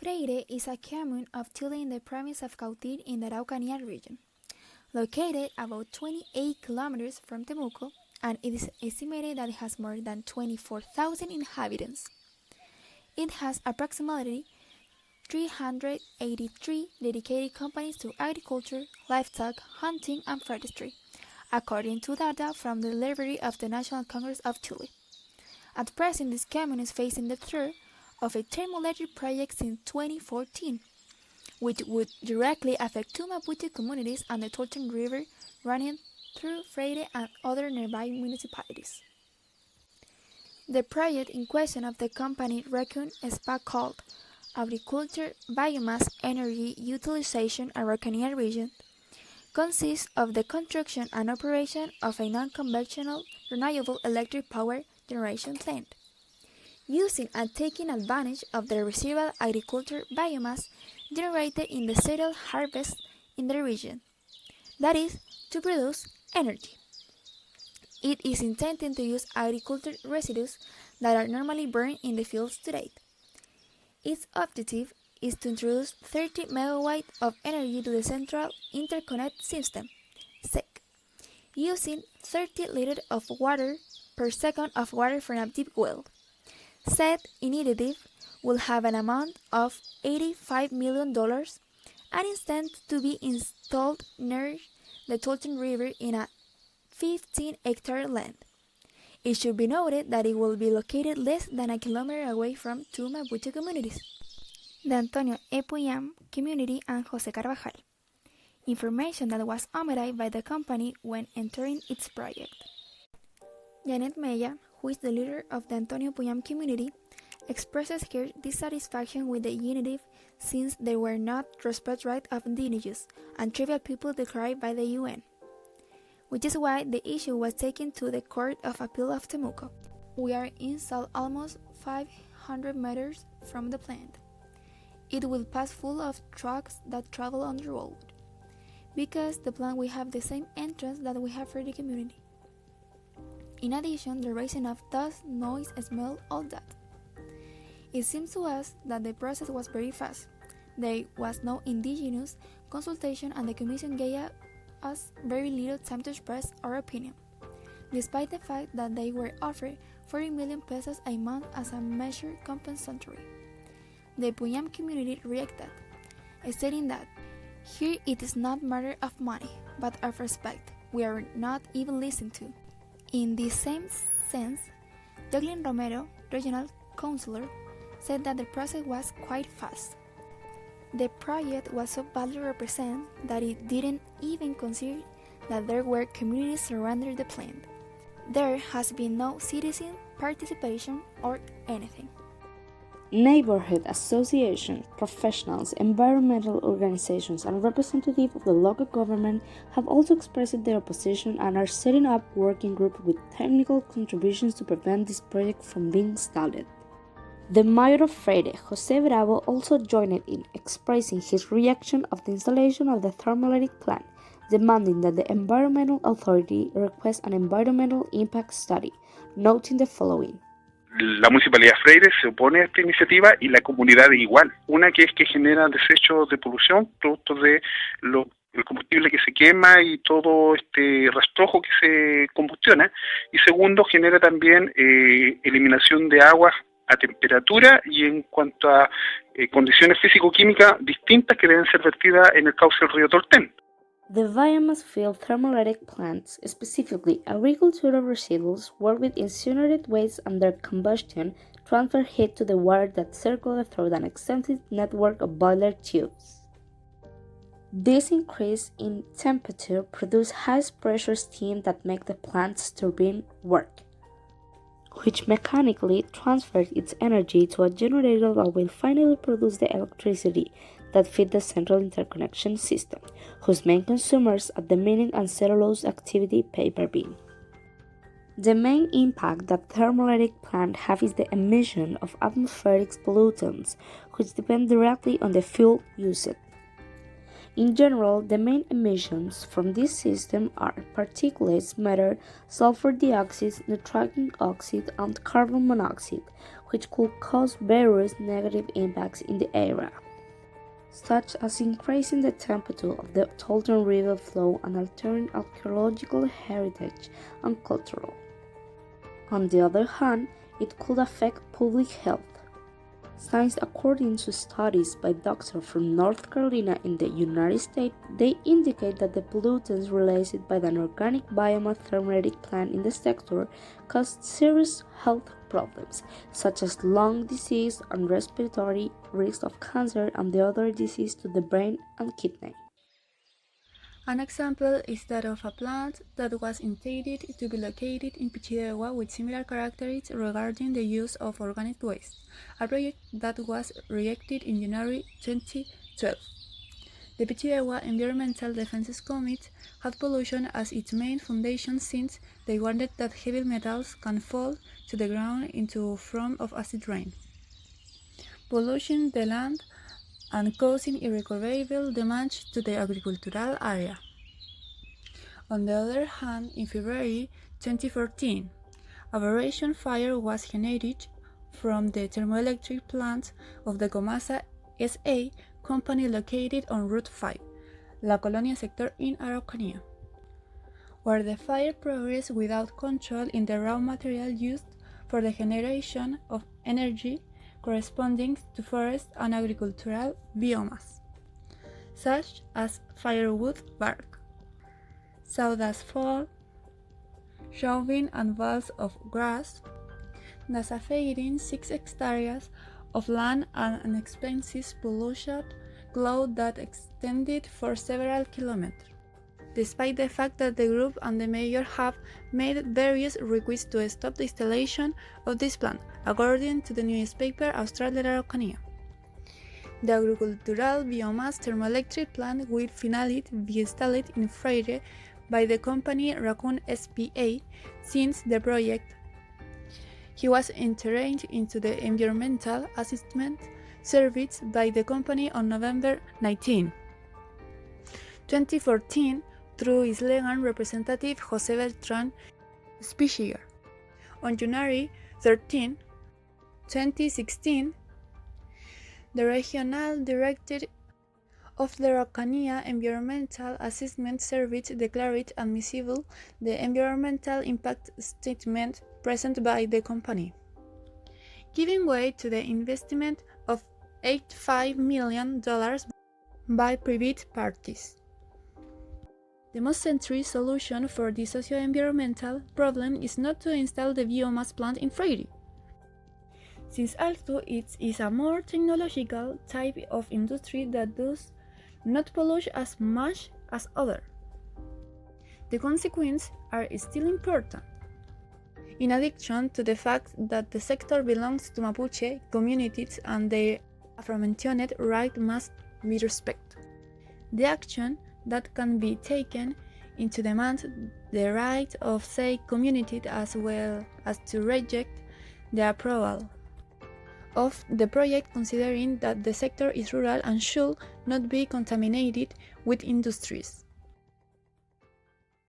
Freire is a commune of Chile in the province of Cautín in the Araucanía region. Located about 28 kilometers from Temuco, and it is estimated that it has more than 24,000 inhabitants. It has approximately 383 dedicated companies to agriculture, livestock, hunting, and forestry, according to data from the Library of the National Congress of Chile. At present, this commune is facing the threat of a thermoelectric project since 2014, which would directly affect two Mapuche communities and the Tolten River running through Freire and other nearby municipalities. The project in question of the company Recon SPA called Agriculture Biomass Energy Utilization Araucanía region consists of the construction and operation of a non-conventional renewable electric power generation plant, using and taking advantage of the residual agriculture biomass generated in the cereal harvest in the region, that is, to produce energy. It is intended to use agriculture residues that are normally burned in the fields today. Its objective is to introduce 30 MW of energy to the Central Interconnect System, SEC, using 30 liters of water per second of water from a deep well. Said initiative will have an amount of $85 million and is intended to be installed near the Tolten River in a 15-hectare land. It should be noted that it will be located less than a kilometer away from two Mapuche communities, the Antonio E. Puyam community and Jose Carvajal. Information that was omitted by the company when entering its project. Janet Mella, who is the leader of the Antonio Puyam community, expresses her dissatisfaction with the initiative since they were not respect rights of indigenous and tribal people declared by the UN, which is why the issue was taken to the Court of Appeal of Temuco. We are installed almost 500 meters from the plant. It will pass full of trucks that travel on the road, because the plant will have the same entrance that we have for the community. In addition, the raising of dust, noise, smell, all that. It seems to us that the process was very fast. There was no indigenous consultation and the Commission gave us very little time to express our opinion, despite the fact that they were offered 40 million pesos a month as a measure compensatory. The Puyam community reacted, stating that, "Here it is not matter of money, but of respect. We are not even listened to." In this same sense, Jacqueline Romero, regional councillor, said that the process was quite fast. The project was so badly represented that it didn't even consider that there were communities surrounding the plant. There has been no citizen participation or anything. Neighborhood associations, professionals, environmental organizations, and representatives of the local government have also expressed their opposition and are setting up working groups with technical contributions to prevent this project from being stalled. The mayor of Freire, Jose Bravo, also joined in expressing his reaction of the installation of the thermoelectric plant, demanding that the environmental authority request an environmental impact study, noting the following. La Municipalidad de Freire se opone a esta iniciativa y la comunidad igual. Una que es que genera desechos de polución, producto de el combustible que se quema y todo este rastrojo que se combustiona. Y segundo, genera también eliminación de aguas a temperatura y en cuanto a condiciones físico-químicas distintas que deben ser vertidas en el cauce del río Tolten. The biomass field thermoelectric plants, specifically agricultural residuals, work with incinerated waste and their combustion transfer heat to the water that circulates through an extensive network of boiler tubes. This increase in temperature produces high-pressure steam that makes the plant's turbine work, which mechanically transfers its energy to a generator that will finally produce the electricity that feeds the central interconnection system, whose main consumers are the mining and cellulose activity paper bean. The main impact that thermoelectric plants have is the emission of atmospheric pollutants, which depend directly on the fuel used. In general, the main emissions from this system are particulates matter, sulfur dioxide, nitrogen oxide, and carbon monoxide, which could cause various negative impacts in the area, such as increasing the temperature of the Tolten river flow and altering archaeological heritage and cultural. On the other hand, it could affect public health. Since according to studies by doctors from North Carolina in the United States, they indicate that the pollutants released by an organic biomass thermoelectric plant in the sector cause serious health problems, such as lung disease and respiratory risk of cancer and the other disease to the brain and kidney. An example is that of a plant that was intended to be located in Pichidegua with similar characteristics regarding the use of organic waste, a project that was rejected in January 2012. The Pichidegua Environmental Defense Committee had pollution as its main foundation since they warned that heavy metals can fall to the ground into form of acid rain, polluting the land and causing irrecoverable damage to the agricultural area. On the other hand, in February 2014, a variation fire was generated from the thermoelectric plant of the Comasa S.A. company located on Route 5, La Colonia sector in Araucanía, where the fire progressed without control in the raw material used for the generation of energy corresponding to forest and agricultural biomass, such as firewood bark, sawdust fall, shrubing and bales of grass, thus affecting 6 hectares of land and an expensive pollution cloud that extended for several kilometers. Despite the fact that the group and the mayor have made various requests to stop the installation of this plant, according to the newspaper Austral de la Araucanía. The agricultural biomass thermoelectric plant will finally be installed in Freire by the company Raccoon S.p.A. since the project was entered into the environmental assessment service by the company on November 19, 2014, through its legal representative José Beltrán Spichiger. On January 13, 2016, the regional director of the Araucanía Environmental Assessment Service declared admissible the environmental impact statement presented by the company, giving way to the investment of $85 million by private parties. The most central solution for the socio-environmental problem is not to install the biomass plant in Freire, since although it is a more technological type of industry that does not pollute as much as others, the consequences are still important. In addition to the fact that the sector belongs to Mapuche communities and their aforementioned right must be respected. The action that can be taken into demand the right of said community as well as to reject the approval of the project, considering that the sector is rural and should not be contaminated with industries.